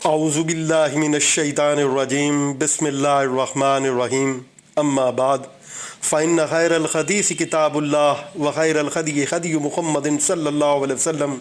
اعوذ باللہ من الشیطان الرجیم بسم اللہ الرحمن الرحیم اما بعد فإن خیر الحدیث کتاب اللہ وخیر الہدی ہدی محمد صلی اللہ علیہ وسلم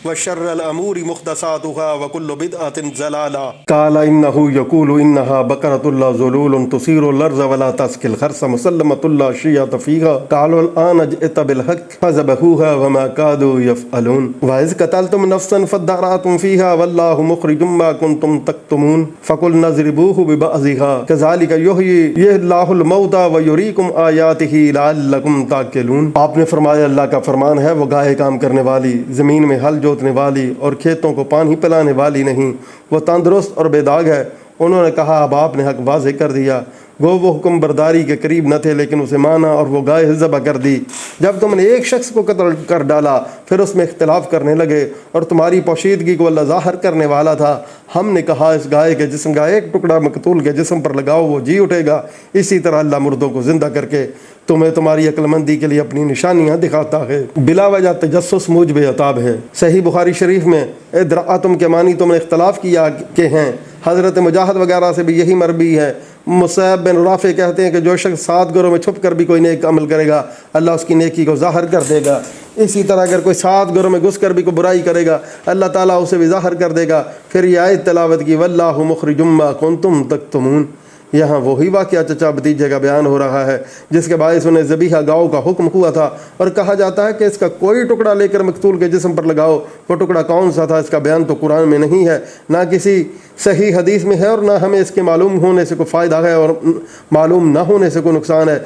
وشر الامور محدثاتها وکل بدعۃ ضلالہ قال انہ یقول انہا بقرۃ اللہ ذلول تثیر الارض ولا تسقی الحرث مسلمۃ اللہ شیعۃ فیہا قالوا الآن جئت بالحق فذبحوها وما كادوا يفعلون وإذ قتلتم نفسا فادارأتم فيها والله مخرج ما كنتم تكتمون فقلنا اضربوه ببعضها كذلك يحيي الله الموتى ويريكم آیاتہ لعلکم تعقلون۔ آپ نے فرمایا اللہ کا فرمان ہے وہ گاہے کام کرنے والی، زمین میں ہل جوتنے والی اور کھیتوں کو پانی پلانے والی نہیں، وہ تندرست اور بے داغ ہے۔ انہوں نے کہا اب آپ نے حق واضح کر دیا۔ گو وہ حکم برداری کے قریب نہ تھے لیکن اسے مانا اور وہ گائے ذبح کر دی۔ جب تم نے ایک شخص کو قتل کر ڈالا پھر اس میں اختلاف کرنے لگے اور تمہاری پوشیدگی کو اللہ ظاہر کرنے والا تھا، ہم نے کہا اس گائے کے جسم کا ایک ٹکڑا مقتول کے جسم پر لگاؤ وہ جی اٹھے گا۔ اسی طرح اللہ مردوں کو زندہ کر کے تمہیں تمہاری عقل مندی کے لیے اپنی نشانیاں دکھاتا ہے۔ بلا وجہ تجسس موجب عتاب ہے۔ صحیح بخاری شریف میں ادراءتم کے معنی تم نے اختلاف کیا کہ ہیں، حضرت مجاہد وغیرہ سے بھی یہی مربی ہے۔ مصعب بن رافع کہتے ہیں کہ جو شخص 7 گھروں میں چھپ کر بھی کوئی نیک عمل کرے گا اللہ اس کی نیکی کو ظاہر کر دے گا۔ اسی طرح اگر کوئی 7 گھروں میں گھس کر بھی کوئی برائی کرے گا اللہ تعالیٰ اسے بھی ظاہر کر دے گا۔ پھر یہ آیت تلاوت کی واللہ مخرج ما کنتم تکتمون۔ یہاں وہی واقعہ چچا بھتیجے کا بیان ہو رہا ہے جس کے باعث انہیں ذبیحہ گاؤ کا حکم ہوا تھا، اور کہا جاتا ہے کہ اس کا کوئی ٹکڑا لے کر مقتول کے جسم پر لگاؤ۔ وہ ٹکڑا کون سا تھا اس کا بیان تو قرآن میں نہیں ہے، نہ کسی صحیح حدیث میں ہے، اور نہ ہمیں اس کے معلوم ہونے سے کوئی فائدہ ہے اور معلوم نہ ہونے سے کوئی نقصان ہے۔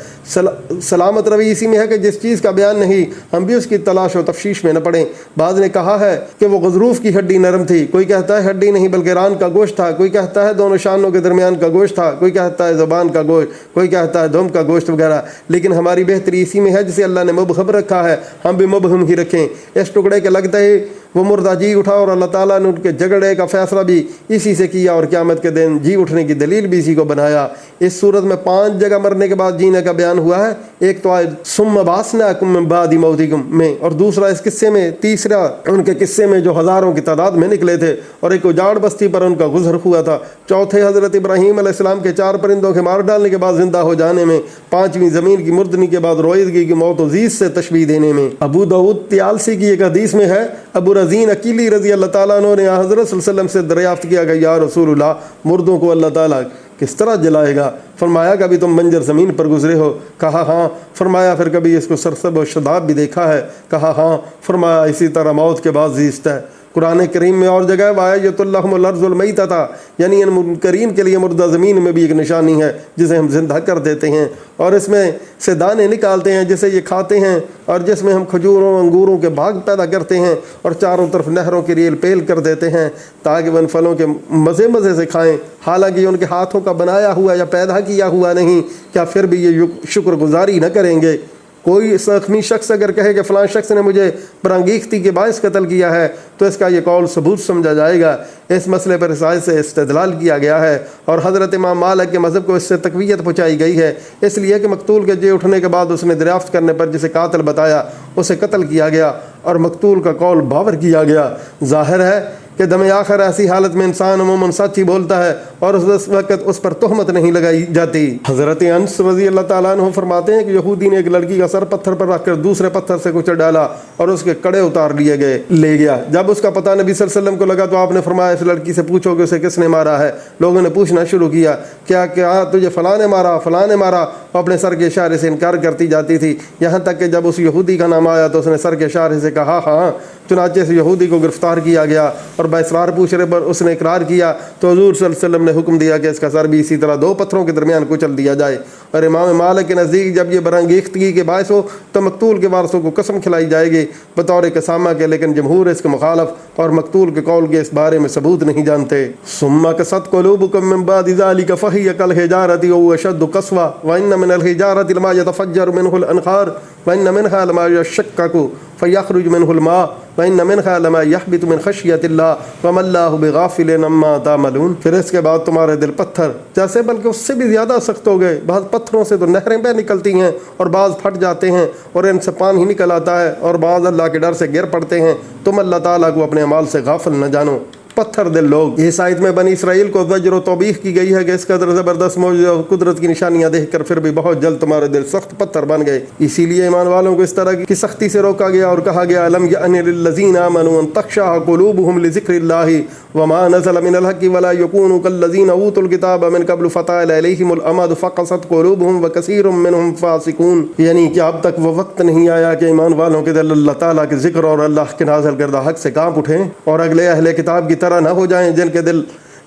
سلامت روی اسی میں ہے کہ جس چیز کا بیان نہیں ہم بھی اس کی تلاش و تفتیش میں نہ پڑیں۔ بعض نے کہا ہے کہ وہ غضروف کی ہڈی نرم تھی، کوئی کہتا ہے ہڈی نہیں بلکہ ران کا گوشت تھا، کوئی کہتا ہے دونوں شانوں کے درمیان کا گوشت تھا، کوئی کہتا ہے زبان کا گوشت، کوئی کہتا ہے دم کا گوشت وغیرہ۔ لیکن ہماری بہتری اسی میں ہے جسے اللہ نے مبہم رکھا ہے، ہم بھی مبہم ہی رکھیں۔ اس ٹکڑے کے لگتے ہی وہ مردہ جی اٹھا، اور اللہ تعالیٰ نے ان کے جھگڑے کا فیصلہ بھی اسی سے کیا، اور قیامت کے دن جی اٹھنے کی دلیل بھی اسی کو بنایا۔ اس صورت میں 5 جگہ مرنے کے بعد جینے کا بیان ہوا ہے۔ ایک تو ثم بعثناکم من بعد موتکم میں، اور دوسرا اس قصے میں، تیسرا ان کے قصے میں جو ہزاروں کی تعداد میں نکلے تھے، اور ایک اجاڑ بستی پر ان کا گزر ہوا تھا۔ چوتھے حضرت ابراہیم علیہ السلام کے 4 پرندوں کے مار ڈالنے کے بعد زندہ ہو جانے میں، 5ویں زمین کی مردنی کے بعد رویدگی کی موت و زیست سے تشبیہ دینے میں۔ ابو داؤد طیالسی کی ایک حدیث میں ہے، ابو رزین اکیلی رضی اللہ تعالیٰ عنہ نے حضرت صلی اللہ علیہ وسلم سے دریافت کیا کہ یا رسول اللہ مردوں کو اللہ تعالیٰ کس طرح جلائے گا؟ فرمایا کبھی تم بنجر زمین پر گزرے ہو؟ کہا ہاں۔ فرمایا پھر کبھی اس کو سرسب و شداب بھی دیکھا ہے؟ کہا ہاں۔ فرمایا اسی طرح موت کے بعد زیست ہے۔ قرآن کریم میں اور جگہ وَأَحْيَتُ اللَّهُ الْأَرْضَ الْمَيْتَةَ، یعنی ان منکرین کے لیے مردہ زمین میں بھی ایک نشانی ہے جسے ہم زندہ کر دیتے ہیں، اور اس میں سے دانے نکالتے ہیں جسے یہ کھاتے ہیں، اور جس میں ہم کھجوروں انگوروں کے باغ پیدا کرتے ہیں، اور چاروں طرف نہروں کی ریل پیل کر دیتے ہیں تاکہ وہ ان پھلوں کے مزے مزے سے کھائیں، حالانکہ یہ ان کے ہاتھوں کا بنایا ہوا یا پیدا کیا ہوا نہیں، کیا پھر بھی یہ شکر گزاری نہ کریں گے؟ کوئی زخمی شخص اگر کہے کہ فلاں شخص نے مجھے برانگیختی کے باعث قتل کیا ہے تو اس کا یہ قول ثبوت سمجھا جائے گا۔ اس مسئلے پر اس آیت سے استدلال کیا گیا ہے، اور حضرت امام مالک کے مذہب کو اس سے تقویت پہنچائی گئی ہے، اس لیے کہ مقتول کے جی اٹھنے کے بعد اس نے دریافت کرنے پر جسے قاتل بتایا اسے قتل کیا گیا، اور مقتول کا قول باور کیا گیا۔ ظاہر ہے کہ دم آخر ایسی حالت میں انسان عموماً سچ ہی بولتا ہے اور اس وقت اس پر تہمت نہیں لگائی جاتی۔ حضرت انس رضی اللہ تعالیٰ عنہ فرماتے ہیں کہ یہودی نے ایک لڑکی کا سر پتھر پر رکھ کر دوسرے پتھر سے کچل ڈالا اور اس کے کڑے اتار لے گیا۔ جب اس کا پتہ نبی صلی اللہ علیہ وسلم کو لگا تو آپ نے فرمایا اس لڑکی سے پوچھو کہ اسے کس نے مارا ہے۔ لوگوں نے پوچھنا شروع کیا، کیا تجھے فلاں نے مارا، فلاں نے مارا؟ وہ اپنے سر کے اشارے سے انکار کرتی جاتی تھی، یہاں تک کہ جب اس یہودی کا نام آیا تو اس نے سر کے اشارے سے کہا ہاں۔ چنانچہ اس یہودی کو گرفتار کیا گیا اور باصرار پوچھنے پر اس نے اقرار کیا تو حضور صلی اللہ علیہ وسلم نے حکم دیا کہ اس کا سر بھی اسی طرح 2 پتھروں کے درمیان کچل دیا جائے۔ اور امام مالک کے نزدیک جب یہ برانگیختگی کے باعث ہو تو مقتول کے وارثوں کو قسم کھلائی جائے گی بطور قسامہ کے، لیکن جمہور اس کے مخالف اور مقتول کے قول کے اس بارے میں ثبوت نہیں جانتے۔ ثم قست قلوبکم من بعد ذلک فہی کالحجارۃ او اشد قسوۃ وان من الحجارۃ لما يتفجر منه الانہار وان منها لما يشقق فیخرج منه الماء وان منها لما يهبط من خشیۃ اللہ وما اللہ بغافل عما تعملون۔ پھر اس کے بعد تمہارے دل پتھر جیسے بلکہ اس سے بھی زیادہ سخت ہو گئے، بعض پتھروں سے تو نہریں بہ نکلتی ہیں اور بعض پھٹ جاتے ہیں اور ان سے پانی نکل آتا ہے، اور بعض اللہ کے ڈر سے گر پڑتے ہیں۔ تم اللہ تعالیٰ کو اپنے اعمال سے غافل نہ جانو۔ پتھر دل لوگ۔ اس آیت میں بنی اسرائیل کو زجر و توبیخ کی گئی ہے کہ اس قدر زبردست معجزہ اور قدرت کی نشانیاں دیکھ کر پھر بھی بہت جلد تمہارے دل سخت پتھر بن گئے، اسی لیے ایمان والوں کو اس طرح کی سختی سے روکا گیا اور کہا گیا الم یأن للذین آمنوا ان تخشع قلوبهم لذکر اللہ وما نزل من الحق ولا یکونوا کالذین اوتوا الکتاب من قبل فطال علیہم الامد فقست قلوبهم وکثیر منهم فاسقون، یعنی کہ اب تک وہ وقت نہیں آیا کہ ایمان والوں کے دل اللہ تعالیٰ کے ذکر اور اللہ کے نازل کردہ حق سے کانپ اٹھیں اور اگلے اہل کتاب کی طرح نہ ہو جائیں جن کے دل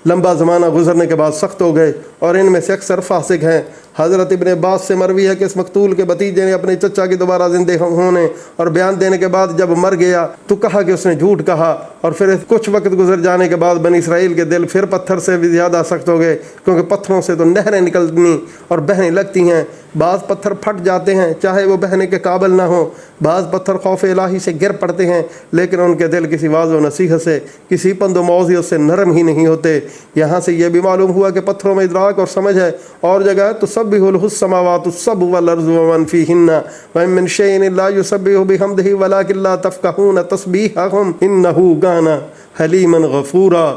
لمبا زمانہ گزرنے کے بعد سخت ہو گئے اور ان میں سے اکثر فاسق ہیں۔ حضرت ابن عباس سے مروی ہے کہ اس مقتول کے بھتیجے نے اپنے چچا کی دوبارہ زندہ ہونے اور بیان دینے کے بعد جب مر گیا تو کہا کہ اس نے جھوٹ کہا، اور پھر کچھ وقت گزر جانے کے بعد بنی اسرائیل کے دل پھر پتھر سے بھی زیادہ سخت ہو گئے، کیونکہ پتھروں سے تو نہریں نکلنی اور بہنے لگتی ہیں۔ بعض پتھر پھٹ جاتے ہیں چاہے وہ بہنے کے قابل نہ ہوں، بعض پتھر خوف الہی سے گر پڑتے ہیں لیکن ان کے دل کسی واضح و نصیحت سے، کسی پند و موعظت سے نرم ہی نہیں ہوتے۔ یہاں سے یہ بھی معلوم ہوا کہ پتھروں میں ادراک اور سمجھ ہے، اور جگہ تسبح لہ السماوات السبع والارض ومن فیہن وان من شیء لا یسبح بحمدہ ولکن لا تفقہون تسبیحہم انہ کان حلیما غفورا،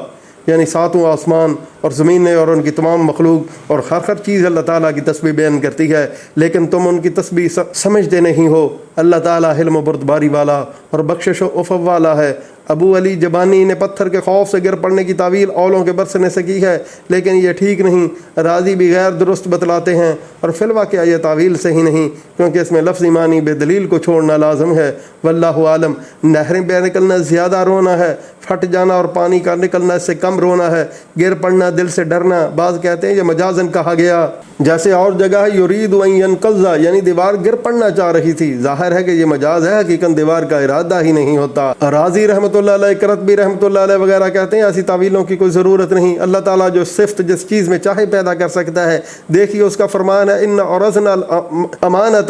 یعنی ساتوں آسمان اور زمینیں اور ان کی تمام مخلوق اور ہر چیز اللہ تعالیٰ کی تسبیح بیان کرتی ہے، لیکن تم ان کی تسبیح سمجھتے نہیں ہو۔ اللہ تعالیٰ حلم و بردباری والا اور بخشش و عفو والا ہے۔ ابو علی جبانی نے پتھر کے خوف سے گر پڑنے کی تعویل اولوں کے برسنے سے کی ہے، لیکن یہ ٹھیک نہیں، راضی بھی غیر درست بتلاتے ہیں، اور فی الواقع یہ تعویل صحیح نہیں، کیونکہ اس میں لفظی معنی بے دلیل کو چھوڑنا لازم ہے۔ واللہ عالم، نہریں بے نکلنا زیادہ رونا ہے، پھٹ جانا اور پانی کا نکلنا اس سے کم رونا ہے، گر پڑنا دل سے ڈرنا۔ بعض کہتے ہیں یہ مجازن کہا گیا، جیسے اور جگہ ہے یرید ان ینقض، یعنی دیوار گر پڑنا چاہ رہی تھی، ظاہر ہے کہ یہ مجاز ہے، حقیقت دیوار کا ارادہ ہی نہیں ہوتا۔ راضی رحمۃ اللہ علیہ، کرتبی رحمۃ اللہ علیہ وغیرہ کہتے ہیں ایسی تعویلوں کی کوئی ضرورت نہیں، اللہ تعالیٰ جو صفت جس چیز میں چاہے پیدا کر سکتا ہے۔ دیکھیے اس کا فرمان ہے ان عرضنا الامانۃ،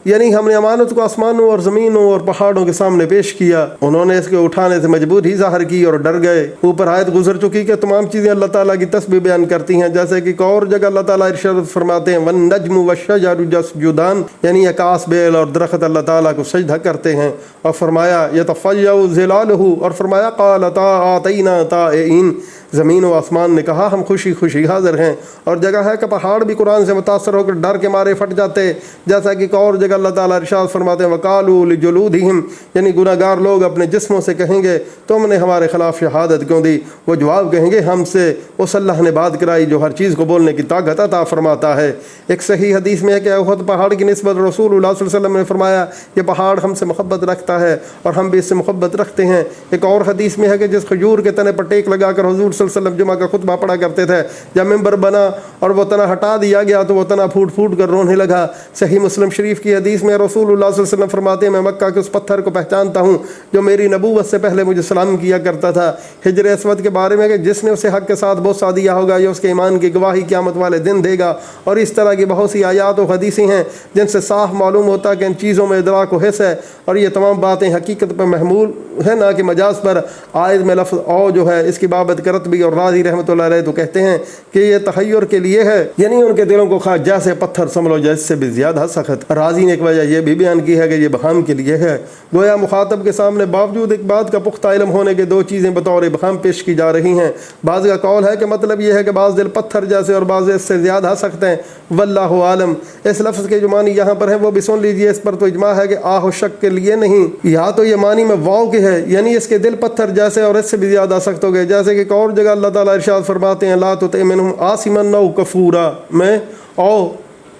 یعنی ہم نے امانت کو آسمانوں اور زمینوں اور پہاڑوں کے سامنے پیش کیا، انہوں نے اس کے اٹھانے سے مجبوری ظاہر کی اور ڈر گئے۔ اوپر آیت گزر چکی کہ تمام چیزیں اللہ تعالیٰ کی تسبیح بیان کرتی ہیں، جیسے کہ ایک اور جگہ اللہ تعالیٰ ارشاد فرماتے ہیں والنجم والشجر یسجدان، یعنی عکاس بیل اور درخت اللہ تعالیٰ کو سجدہ کرتے ہیں، اور فرمایا یتفجع ظلالہ، اور فرمایا قال اعطینا طائعین، زمین و آسمان نے کہا ہم خوشی خوشی حاضر ہیں۔ اور جگہ ہے کہ پہاڑ بھی قرآن سے متاثر ہو کر ڈر کے مارے پھٹ جاتے، جیسا کہ ایک اور جگہ اللہ تعالیٰ ارشاد فرماتے ہیں وقالوا لجلودہم، یعنی گناہ گار لوگ اپنے جسموں سے کہیں گے تم نے ہمارے خلاف شہادت کیوں دی؟ وہ جواب کہیں گے ہم سے اس اللہ نے بات کرائی جو ہر چیز کو بولنے کی طاقت عطا فرماتا ہے۔ ایک صحیح حدیث میں ہے کہ احد پہاڑ کی نسبت رسول اللہ صلی اللہ علیہ وسلم نے فرمایا یہ پہاڑ ہم سے محبت رکھتا ہے اور ہم بھی اس سے محبت رکھتے ہیں۔ ایک اور حدیث میں ہے کہ جس کھجور کے تنے پر ٹیک لگا کر حضور صلی اللہ علیہ وسلم جمعہ کا خطبہ پڑھا کرتے تھے، جب ممبر بنا اور وہ تنا ہٹا دیا گیا تو وہ تنا پھوٹ پھوٹ کر رونے لگا۔ صحیح مسلم شریف کی حدیث میں رسول اللہ صلی اللہ علیہ وسلم فرماتے ہیں میں مکہ کے اس پتھر کو پہچانتا ہوں جو میری نبوت سے پہلے مجھے سلام کیا کرتا تھا۔ حجر اسود کے بارے میں کہ جس نے اسے حق کے ساتھ بوسہ دیا ہوگا یہ اس کے ایمان کی گواہی قیامت والے دن دے گا۔ اور اس طرح کی بہت سی آیات و حدیثیں ہیں جن سے صاف معلوم ہوتا ہے کہ ان چیزوں میں ادراک و حس ہے، اور یہ تمام باتیں حقیقت پر محمول ہے نہ کہ مجاز پر۔ آیت میں لفظ او جو ہے اس کی بابت کرتبی اور راضی رحمۃ اللہ علیہ تو کہتے ہیں کہ یہ تحیر کے لیے ہے، یعنی ان کے دلوں کو خواہ جیسے پتھر سمجھو جیسے سے بھی زیادہ سخت۔ راضی نے ایک وجہ یہ بھی بیان کی ہے کہ یہ ابہام کے لیے ہے، گویا مخاطب کے سامنے باوجود ایک بات کا پختہ علم ہونے کے دو چیزیں بطور ابہام پیش کی جا رہی ہیں۔ بعض کا قول ہے کہ مطلب یہ ہے کہ بعض دل پتھر جیسے اور بعض اس سے زیادہ سخت ہیں۔ واللہ عالم، اس لفظ کے جو معنی یہاں پر ہے وہ بھی سن لیجئے، اس پر تو اجماع ہے کہ آہ و شک کے لیے نہیں، یا تو یہ معنی میں واو کے ہے، یعنی اس کے دل پتھر جیسے اور اس سے بھی زیادہ سخت ہو گئے، جیسے کہ ایک اور جگہ اللہ تعالیٰ ارشاد فرماتے ہیں لا تطع منہم عاصما او کفورا میں او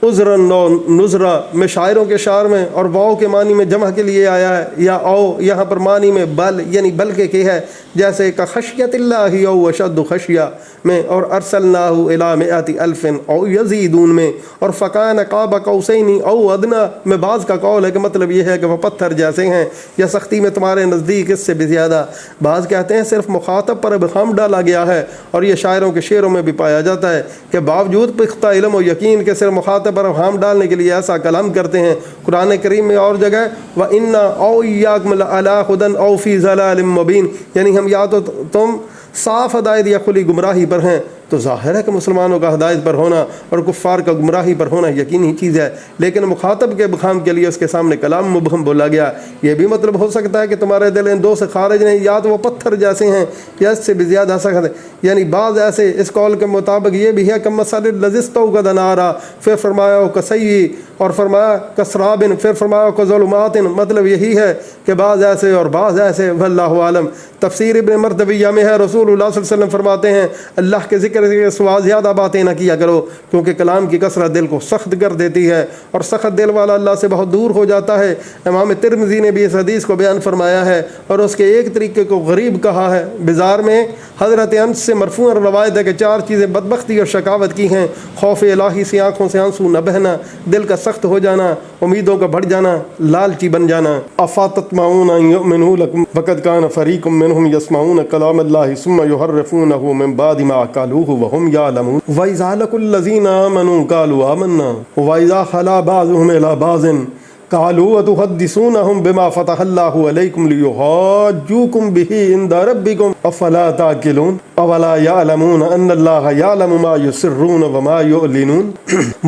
عذرا نو نذرا میں شاعروں کے شعر میں، اور واو کے معنی میں جمع کے لیے آیا ہے، یا او یہاں پر معنی میں بل یعنی بلکہ کہ ہے، جیسے کہ خشیت اللہ او اشد خشیہ میں، اور ارسلناہ الی مئۃ الف او یزیدون میں، اور فکان قاب قوسین او ادنی میں۔ بعض کا قول ہے کہ مطلب یہ ہے کہ وہ پتھر جیسے ہیں یا سختی میں تمہارے نزدیک اس سے بھی زیادہ۔ بعض کہتے ہیں صرف مخاطب پر ابہام ڈالا گیا ہے، اور یہ شاعروں کے شعروں میں بھی پایا جاتا ہے کہ باوجود پختہ علم و یقین کے صرف مخاطب پر ابہام ڈالنے کے لیے ایسا کلام کرتے ہیں۔ قرآن کریم میں اور جگہ وَإِنَّا أَوْ إِيَّاكُمْ لَعَلَىٰ هُدًى أَوْ فِي ضَلَالٍ مُّبِينٍ، یعنی ہم یا تو تم صاف ہدایت یا کھلی گمراہی پر ہیں، تو ظاہر ہے کہ مسلمانوں کا ہدایت پر ہونا اور کفار کا گمراہی پر ہونا یقینی چیز ہے، لیکن مخاطب کے مقام کے لیے اس کے سامنے کلام مبہم بولا گیا۔ یہ بھی مطلب ہو سکتا ہے کہ تمہارے دل ان دو سے خارج نہیں، یا تو وہ پتھر جیسے ہیں یا اس سے بھی زیادہ سخت ہے، یعنی بعض ایسے اس قول کے مطابق یہ بھی ہے کہ مثل الذی استوقد نارا، پھر فرمایا کسیء، اور فرمایا کسراب، پھر فرمایا کظلمات، مطلب یہی ہے کہ بعض ایسے اور بعض ایسے، واللہ عالم۔ تفسیر ابن مردویہ میں ہے رسول اللہ صلی اللہ علیہ وسلم فرماتے ہیں اللہ کے ذکر کے سوا زیادہ باتیں نہ کیا کرو، کیونکہ کلام کی کثرت دل کو سخت کر دیتی ہے اور سخت دل والا اللہ سے بہت دور ہو جاتا ہے۔ امام ترمذی نے بھی اس حدیث کو بیان فرمایا ہے اور اس کے ایک طریقے کو غریب کہا ہے۔ بزار میں حضرت انس سے مرفوعاً روایت ہے کہ 4 چیزیں بدبختی اور شقاوت کی ہیں: خوف الہی سے آنکھوں سے آنسو نہ بہنا، دل کا سخت ہو جانا، امیدوں کا بڑھ جانا، لالچی بن جانا۔ افاتطمعون ان یؤمنوا لکم وقد کان فریق منہم یسمعون کلام اللہ ثم یحرفونہ من بعد ما عقلوہ وہم یعلمون وَإِذَا لَقُوا الَّذِينَ آمَنُوا قَالُوا آمَنَّا وَإِذَا خَلَا بَعْضُهُمْ إِلَىٰ بَعْضٍ قالوا وتحدثونهم بما فتح الله عليكم ليحاجوكم به عند ربكم افلا تعقلون اولا يعلمون ان الله يعلم ما يسرون وما يعلنون۔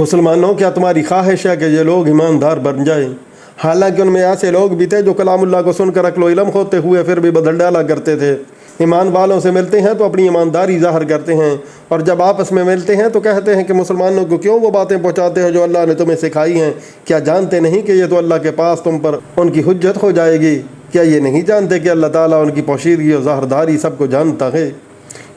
مسلمانوں، کیا تمہاری خواہش ہے کہ یہ لوگ ایماندار بن جائیں؟ حالانکہ ان میں ایسے لوگ بھی تھے جو کلام اللہ کو سن کر عقل و علم ہوتے ہوئے پھر بھی بدل ڈالا کرتے تھے۔ ایمان والوں سے ملتے ہیں تو اپنی ایمانداری ظاہر کرتے ہیں، اور جب آپس میں ملتے ہیں تو کہتے ہیں کہ مسلمانوں کو کیوں وہ باتیں پہنچاتے ہو جو اللہ نے تمہیں سکھائی ہیں؟ کیا جانتے نہیں کہ یہ تو اللہ کے پاس تم پر ان کی حجت ہو جائے گی؟ کیا یہ نہیں جانتے کہ اللہ تعالیٰ ان کی پوشیدگی اور ظاہرداری سب کو جانتا ہے؟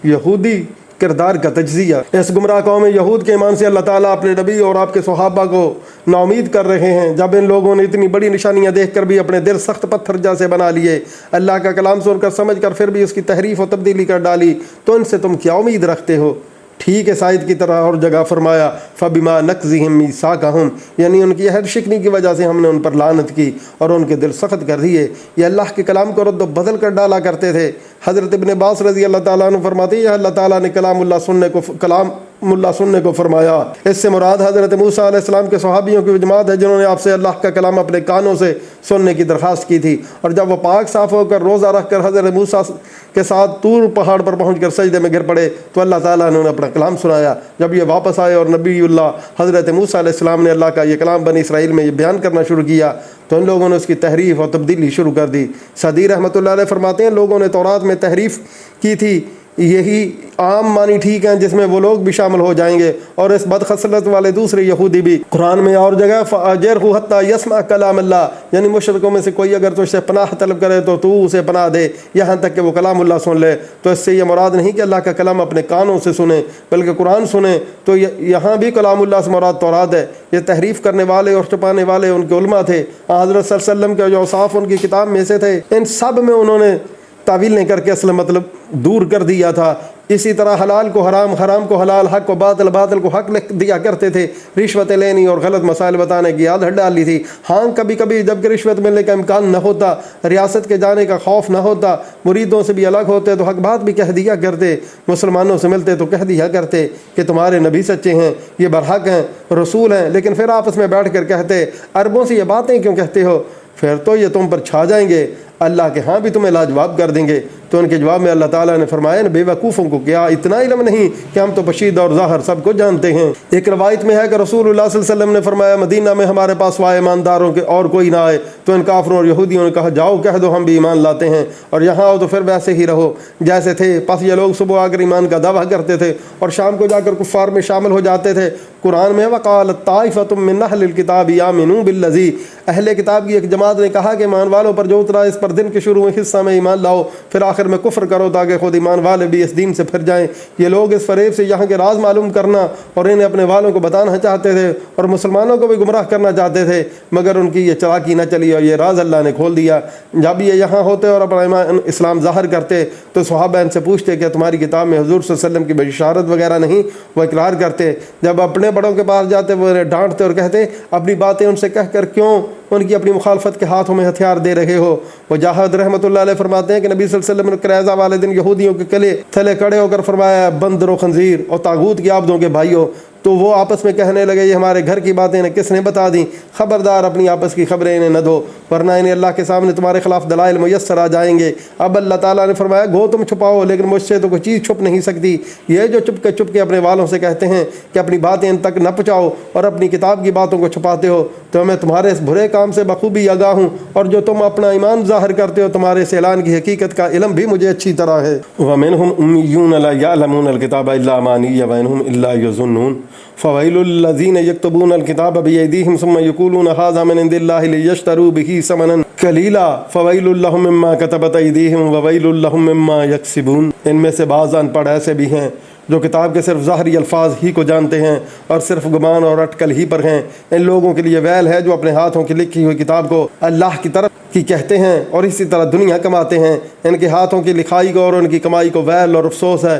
یہودی کردار کا تجزیہ۔ اس گمراہ قوم یہود کے ایمان سے اللہ تعالیٰ اپنے نبی اور آپ کے صحابہ کو ناامید کر رہے ہیں۔ جب ان لوگوں نے اتنی بڑی نشانیاں دیکھ کر بھی اپنے دل سخت پتھر جیسے بنا لیے، اللہ کا کلام سن کر سمجھ کر پھر بھی اس کی تحریف و تبدیلی کر ڈالی، تو ان سے تم کیا امید رکھتے ہو؟ ٹھیک ہے، سائد کی طرح اور جگہ فرمایا فَبِمَا نَقْضِهِم مِّيثَاقَهُمْ، یعنی ان کی عہد شکنی کی وجہ سے ہم نے ان پر لعنت کی اور ان کے دل سخت کر دیے۔ یہ اللہ کے کلام کو رد و بدل کر ڈالا کرتے تھے۔ حضرت ابن عباس رضی اللہ تعالیٰ عنہ فرماتے ہیں اللہ تعالیٰ نے کلام اللہ سننے کو فرمایا۔ اس سے مراد حضرت موسیٰ علیہ السلام کے صحابیوں کی جماعت ہے جنہوں نے آپ سے اللہ کا کلام اپنے کانوں سے سننے کی درخواست کی تھی، اور جب وہ پاک صاف ہو کر روزہ رکھ کر حضرت موسیٰ کے ساتھ طور پہاڑ پر پہنچ کر سجدے میں گر پڑے تو اللہ تعالیٰ نے انہیں اپنا کلام سنایا۔ جب یہ واپس آئے اور نبی اللہ حضرت موسیٰ علیہ السلام نے اللہ کا یہ کلام بنی اسرائیل میں یہ بیان کرنا شروع کیا تو ان لوگوں نے اس کی تحریف اور تبدیلی شروع کر دی۔ سعدی رحمۃ اللہ علیہ فرماتے ہیں لوگوں نے تورات میں تحریف کی تھی، یہی عام معنی ٹھیک ہیں جس میں وہ لوگ بھی شامل ہو جائیں گے، اور اس بدخصلت والے دوسرے یہودی بھی۔ قرآن میں اور جگہ فَأَجِرْهُ حَتَّى يَسْمَعَ كَلَامَ اللَّهِ، یعنی مشرکوں میں سے کوئی اگر تجھ سے پناہ طلب کرے تو تو اسے پناہ دے یہاں تک کہ وہ کلام اللہ سن لے۔ تو اس سے یہ مراد نہیں کہ اللہ کا کلام اپنے کانوں سے سنیں بلکہ قرآن سنیں، تو یہاں بھی کلام اللہ سے مراد تورات ہے۔ یہ تحریف کرنے والے اور چھپانے والے ان کے علماء تھے۔ حضرت صلی اللہ علیہ وسلم کے جو اوصاف ان کی کتاب میں سے تھے ان سب میں انہوں نے تعویل کر کے اصل مطلب دور کر دیا تھا۔ اسی طرح حلال کو حرام، حرام کو حلال، حق کو باطل، باطل کو حق لکھ دیا کرتے تھے۔ رشوتیں لینی اور غلط مسائل بتانے کی عادت ڈال لی تھی۔ ہاں کبھی کبھی جب کہ رشوت ملنے کا امکان نہ ہوتا، ریاست کے جانے کا خوف نہ ہوتا، مریدوں سے بھی الگ ہوتے تو حق بات بھی کہہ دیا کرتے، مسلمانوں سے ملتے تو کہہ دیا کرتے کہ تمہارے نبی سچے ہیں، یہ برحق ہیں، رسول ہیں، لیکن پھر آپس میں بیٹھ کر کہتے عربوں سے یہ باتیں کیوں کہتے ہو؟ پھر تو یہ تم پر چھا جائیں گے، اللہ کے ہاں بھی تمہیں لاجواب کر دیں گے۔ تو ان کے جواب میں اللہ تعالیٰ نے فرمایا بے وقوفوں کو کیا اتنا علم نہیں کہ ہم تو پشید اور ظاہر سب کو جانتے ہیں۔ ایک روایت میں ہے کہ رسول اللہ صلی اللہ علیہ وسلم نے فرمایا مدینہ میں ہمارے پاس سوائے ایمانداروں کے اور کوئی نہ آئے، تو ان کافروں اور یہودیوں نے کہا جاؤ کہہ دو ہم بھی ایمان لاتے ہیں، اور یہاں آؤ تو پھر ویسے ہی رہو جیسے تھے۔ پس یہ لوگ صبح آ کر ایمان کا دعویٰ کرتے تھے اور شام کو جا کر کفار میں شامل ہو جاتے تھے۔ قرآن میں وقالت طائفۃ من اہل الکتاب آمنوا بالذی، اہل کتاب کی ایک جماعت نے کہا کہ ایمان والوں پر جو اترا اس پر دن کے شروع میں حصہ میں ایمان لاؤ، پھر آخر میں کفر کرو تاکہ خود ایمان والے بھی اس دین سے پھر جائیں۔ یہ لوگ اس فریب سے یہاں کے راز معلوم کرنا اور انہیں اپنے والوں کو بتانا چاہتے تھے اور مسلمانوں کو بھی گمراہ کرنا چاہتے تھے، مگر ان کی یہ چالاکی نہ چلی اور یہ راز اللہ نے کھول دیا۔ جب یہ یہاں ہوتے اور اپنا اسلام ظاہر کرتے تو صحابہ ان سے پوچھتے کہ تمہاری کتاب میں حضور صلی اللہ علیہ وسلم کی بشارت وغیرہ نہیں؟ وہ اقرار کرتے۔ جب اپنے بڑوں کے پاس جاتے وہ انہیں ڈانٹتے اور کہتے اپنی باتیں ان سے کہہ کر کیوں ان کی اپنی مخالفت کے ہاتھوں میں ہتھیار دے رہے ہو۔ مجاہد رحمۃ اللہ علیہ فرماتے ہیں کہ نبی صلی اللہ علیہ وسلم نے قریظہ والے دن یہودیوں کے قلعے تھلے کھڑے ہو کر فرمایا بندر و خنزیر اور طاغوت کی عابدوں کے بھائیوں، تو وہ آپس میں کہنے لگے یہ ہمارے گھر کی باتیں انہیں کس نے بتا دیں، خبردار اپنی آپس کی خبریں انہیں نہ دو ورنہ انہیں اللہ کے سامنے تمہارے خلاف دلائل میسر آ جائیں گے۔ اب اللہ تعالیٰ نے فرمایا گو تم چھپاؤ لیکن مجھ سے تو کوئی چیز چھپ نہیں سکتی۔ یہ جو چپ کے اپنے والوں سے کہتے ہیں کہ اپنی باتیں ان تک نہ پہنچاؤ اور اپنی کتاب کی باتوں کو چھپاتے ہو، تو میں تمہارے اس برے کام سے بخوبی آگاہ ہوں، اور جو تم اپنا ایمان ظاہر کرتے ہو تمہارے اس اعلان کی حقیقت کا علم بھی مجھے اچھی طرح ہے۔ وَمِنْهُمْ أُمِّيُّونَ لَا يَعْلَمُونَ الْكِتَابَ إِلَّا أَمَانِيَّ وَإِنْ إِلَّا يَظُنُّونَ فَوَيْلٌ لِّلَّذِينَ يَكْتُبُونَ الْكِتَابَ بِأَيْدِيهِمْ ثُمَّ يَقُولُونَ هَٰذَا مِنْ عِندِ اللَّهِ لِيَشْتَرُوا بِهِ ثَمَنًا قَلِيلًا فَوَيْلٌ لَّهُم مِّمَّا كَتَبَتْ أَيْدِيهِمْ وَوَيْلٌ لَّهُم مِّمَّا يَكْسِبُونَ۔ ان میں سے بعض ان پڑھ ایسے بھی ہیں جو کتاب کے صرف ظاہری الفاظ ہی کو جانتے ہیں اور صرف گمان اور اٹکل ہی پر ہیں۔ ان لوگوں کے لیے ویل ہے جو اپنے ہاتھوں کی لکھی ہوئی کتاب کو اللہ کی طرف کی کہتے ہیں اور اسی طرح دنیا کماتے ہیں۔ ان کے ہاتھوں کی لکھائی کو اور ان کی کمائی کو ویل اور افسوس ہے۔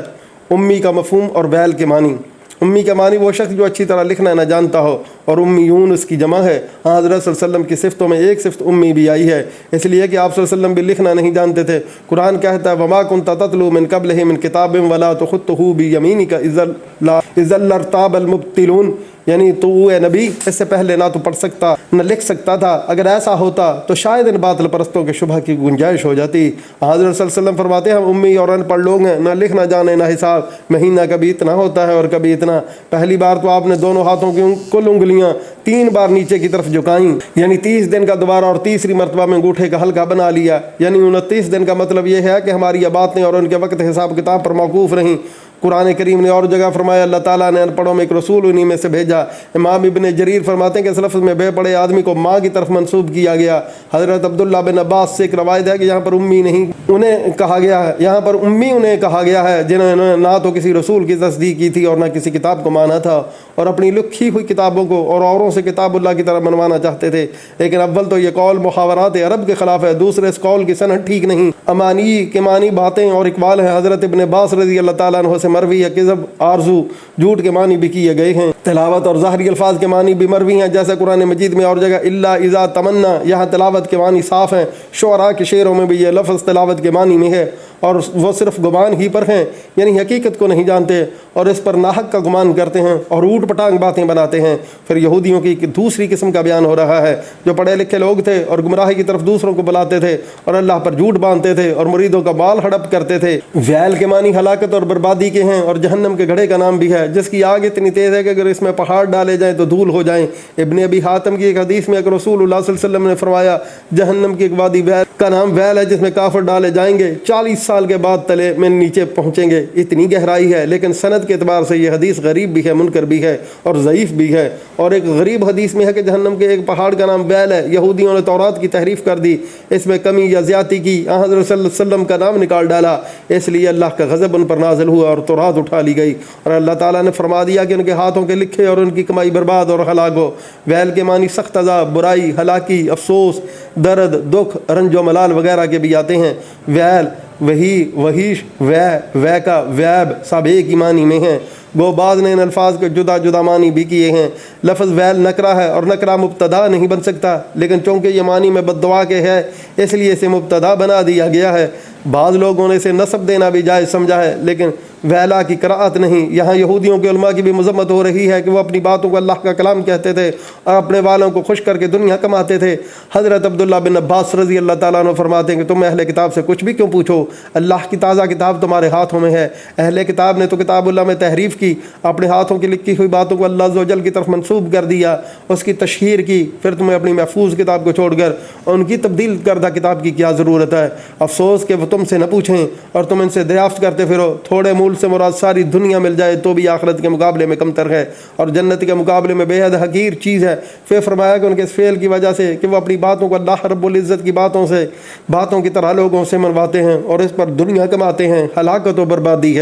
امی کا مفہوم اور ویل کے معنی۔ امی کا معنی وہ شخص جو اچھی طرح لکھنا نہ جانتا ہو، اور امیون اس کی جمع ہے۔ حضرت صلی اللہ علیہ وسلم کی صفتوں میں ایک صفت امی بھی آئی ہے، اس لیے کہ آپ صلی اللہ علیہ وسلم بھی لکھنا نہیں جانتے تھے۔ قرآن کہتا ہے وَمَا كُنْتَ تَتْلُو مِنْ قَبْلِهِ مِنْ كِتَابٍ وَلَا تَخُطُّهُ بِيَمِينِكَ إِذًا لَّارْتَابَ الْمُبْطِلُونَ، یعنی تو اے نبی اس سے پہلے نہ تو پڑھ سکتا نہ لکھ سکتا تھا، اگر ایسا ہوتا تو شاید ان باطل پرستوں کے شبہ کی گنجائش ہو جاتی۔ حضرت صلی اللہ علیہ وسلم فرماتے ہیں ہم امی اور ان پڑھ لوگ ہیں، نہ لکھ نہ جانے نہ حساب، مہینہ کبھی اتنا ہوتا ہے اور کبھی اتنا۔ پہلی بار تو آپ نے دونوں ہاتھوں کی کل انگلیاں 3 بار نیچے کی طرف جھکائیں، یعنی 30 دن کا دوبارہ، اور تیسری مرتبہ میں انگوٹھے کا حلقہ بنا لیا، یعنی 29 دن کا مطلب یہ ہے کہ ہماری باتیں اور ان کے وقت حساب کتاب پر موقوف رہیں۔ قرآن کریم نے اور جگہ فرمایا اللہ تعالیٰ نے ان پڑھوں میں ایک رسول انہی میں سے بھیجا۔ امام ابن جریر فرماتے ہیں کہ اس لفظ میں بے پڑھے آدمی کو ماں کی طرف منسوب کیا گیا۔ حضرت عبداللہ بن عباس سے ایک روایت ہے کہ یہاں پر امی نہیں انہیں کہا گیا ہے، یہاں پر امی انہیں کہا گیا ہے جنہوں نے نہ تو کسی رسول کی تصدیق کی تھی اور نہ کسی کتاب کو مانا تھا، اور اپنی لکھی ہوئی کتابوں کو اور اوروں سے کتاب اللہ کی طرح منوانا چاہتے تھے۔ لیکن اول تو یہ قول محاورات عرب کے خلاف ہے، دوسرے اس قول کی سند ٹھیک نہیں۔ امانی کے معنی باتیں اور اقبال ہے۔ حضرت ابن عباس رضی اللہ تعالیٰ عنہ سے مروی ہے کذب آرزو، جھوٹ کے معنی بھی کیے گئے ہیں۔ تلاوت اور ظاہری الفاظ کے معنی بھی مروی ہیں، جیسے قرآن مجید میں اور جگہ الا اذا تمنا، یہاں تلاوت کے معنی صاف ہیں۔ شعراء کے شعروں میں بھی یہ لفظ تلاوت کے معنی میں ہے، اور وہ صرف گمان ہی پر ہیں، یعنی حقیقت کو نہیں جانتے اور اس پر ناحق کا گمان کرتے ہیں اور اوٹ پٹانگ باتیں بناتے ہیں۔ پھر یہودیوں کی دوسری قسم کا بیان ہو رہا ہے جو پڑھے لکھے لوگ تھے اور گمراہی کی طرف دوسروں کو بلاتے تھے اور اللہ پر جھوٹ باندھتے تھے اور مریدوں کا بال ہڑپ کرتے تھے۔ ویل کے معنی ہلاکت اور بربادی کے ہیں، اور جہنم کے گڑھے کا نام بھی ہے جس کی آگ اتنی تیز ہے کہ اگر اس میں پہاڑ ڈالے جائیں تو دھول ہو جائیں۔ ابن ابی حاتم کی ایک حدیث میں اگر رسول اللہ صلی اللہ علیہ وسلم نے فرمایا جہنم کی ایک وادی ویل کا نام ویل ہے جس میں کافر ڈالے جائیں گے، 40 سال کے بعد تلے میں نیچے پہنچیں گے، اتنی گہرائی ہے۔ لیکن سند کے اعتبار سے یہ حدیث غریب بھی ہے، منکر بھی ہے اور ضعیف بھی ہے۔ اور ایک غریب حدیث میں ہے کہ جہنم کے ایک پہاڑ کا نام ویل ہے۔ یہودیوں نے تورات کی تحریف کر دی، اس میں کمی یا زیادتی کی، حضرت صلی اللہ علیہ وسلم کا نام نکال ڈالا، اس لیے اللہ کا غضب ان پر نازل ہوا اور تورات اٹھا لی گئی، اور اللہ تعالیٰ نے فرما دیا کہ ان کے ہاتھوں کے لکھے اور ان کی کمائی برباد اور ہلاک ہو۔ ویل کے معنی سخت عذاب، برائی، ہلاکی، افسوس، درد، دکھ، رنج و ملال وغیرہ کے بھی آتے ہیں۔ ویل، وہی، وحیش، وے کا ویب سب ایک ہی معنی میں ہیں۔ گو بعض نے ان الفاظ کے جدا جدا معنی بھی کیے ہیں۔ لفظ ویل نکرہ ہے اور نکرہ مبتدا نہیں بن سکتا، لیکن چونکہ یہ معنی میں بد دعا کے ہے اس لیے اسے مبتدا بنا دیا گیا ہے۔ بعض لوگوں نے اسے نصب دینا بھی جائز سمجھا ہے، لیکن ویلا کی قراءت نہیں۔ یہاں یہودیوں کے علماء کی بھی مذمت ہو رہی ہے کہ وہ اپنی باتوں کو اللہ کا کلام کہتے تھے اور اپنے والوں کو خوش کر کے دنیا کماتے تھے۔ حضرت عبداللہ بن عباس رضی اللہ تعالیٰ عنہ فرماتے ہیں کہ تم اہل کتاب سے کچھ بھی کیوں پوچھو، اللہ کی تازہ کتاب تمہارے ہاتھوں میں ہے۔ اہل کتاب نے تو کتاب اللہ میں تحریف کی، اپنے ہاتھوں کی لکھی ہوئی باتوں کو اللہ عز و جل کی طرف منسوب کر دیا، اس کی تشہیر کی، پھر تمہیں اپنی محفوظ کتاب کو چھوڑ کر ان کی تبدیل کردہ کتاب کی کیا ضرورت ہے؟ افسوس کہ وہ تم سے نہ پوچھیں اور تم ان سے دریافت کرتے پھرو۔ تھوڑے مول سے مراد ساری دنیا مل جائے تو بھی آخرت کے مقابلے میں کم تر ہے اور جنت کے مقابلے میں بے حد حقیر چیز ہے۔ پھر فرمایا کہ ان کے اس فعل کی وجہ سے کہ وہ اپنی باتوں کو اللہ رب العزت کی باتوں کی طرح لوگوں سے منواتے ہیں اور اس پر دنیا کماتے ہیں، ہلاکت و بربادی ہے۔